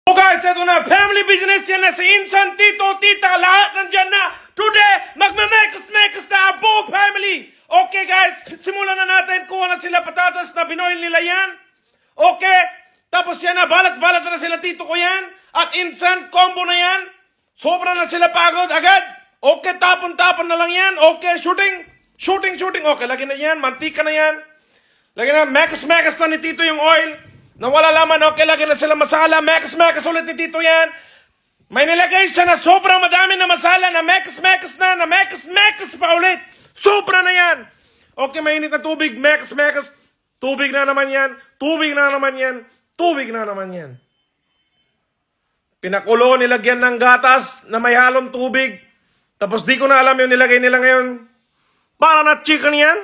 So guys, ito na, family business yan na si Insan, Tito, Tita, lahat nandyan na. Today, magme-mekos na buong family. Okay guys, simulan na natin. Kuha na sila patatas na binoil nila yan. Okay, tapos yan na, balat-balat na sila Tito ko yan. At Insan, combo na yan. Sobra na sila pagod agad. Okay, tapon-tapon na lang yan. Okay, shooting. Okay, lagyan na yan, mantika na yan. Lagyan na, mekos na ni Tito yung oil. Na wala laman, okay, lagyan na sila masala. Mekos ulit ni Tito yan. May nilagay siya na sobrang madami na masala. Na mekos pa ulit. Sobra na yan. Okay, mainit na tubig. Mekos. Tubig na naman yan. Tubig na naman yan. Pinakulo, nilagyan ng gatas na may halong tubig. Tapos di ko na alam yung nilagay nila ngayon. Para na chicken yan.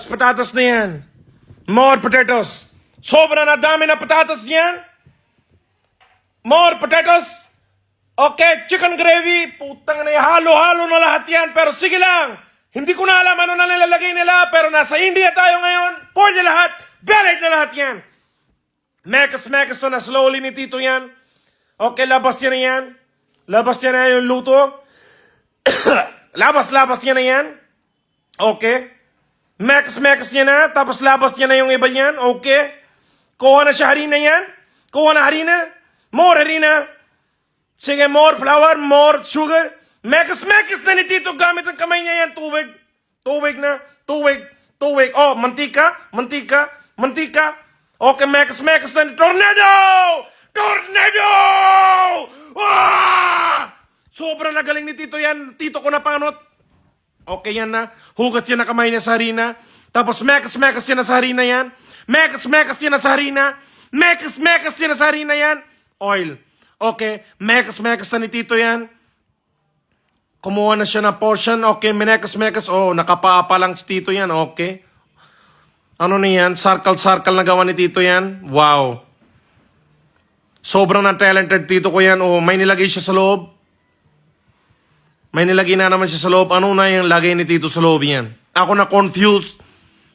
Patatas na yan. More potatoes. Sobra na dami na patatas niyan. More potatoes. Okay, chicken gravy. Putang na, halo-halo na lahat yan. Pero sige lang. Hindi ko na alam ano na nilalagay nila. Pero nasa India tayo ngayon. Pwede lahat. Valid na lahat yan. Mekos na slowly ni Tito yan. Okay, labas niya na yan. Labas niya na yung luto. labas niya na yan. Okay. Mekos niya na, tapos labas niya na yung iba niyan, okay. Kuha na siya harina yan. Kuha na harina. More harina. Sige, more flour, more sugar. Mekos na ni Tito gamit ang kamay niya yan. Tubig na. Oh, mantika. Okay, mekos na ni Tornado! Ah! Sobrang nagaling ni Tito yan. Tito ko na panot. Okay yan na. Hugas yan na kamay niya sa harina. Tapos mekos yan na sa harina yan. Mekos yan na sa harina. Mekos yan na sa harina yan. Oil. Okay. Mekos na ni Tito yan. Kumuha na siya na portion. Okay. Mekos. Oh, nakapapa lang si Tito yan. Okay. Ano na yan? Circle na gawa ni Tito yan. Wow. Sobrang na talented Tito ko yan. Oh, may nilagay siya sa loob. May nilagay na naman siya sa loob. Ano na yung lagay ni Tito sa loob yan? Ako na confused.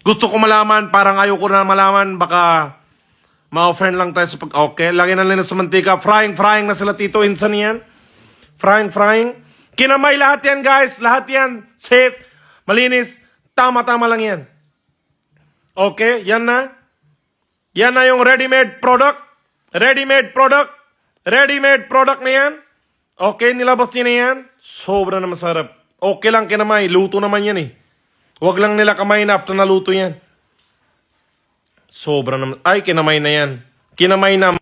Gusto ko malaman. Parang ayaw ko na malaman. Baka ma-offend lang tayo sa pag... Okay. Lagay na lang sa mantika. Frying na sila Tito. Insan yan. Frying. Kinamay lahat yan guys. Lahat yan. Safe. Malinis. Tama lang yan. Okay. Yan na. Yan na yung ready-made product. Ready-made product na yan. Okay, nilabas niya na yan. Sobra na masarap. Okay lang kinamay. Luto naman yan eh. Huwag lang nila kamay na after naluto yan. Sobra naman. Ay, kinamay na yan. Kinamay na.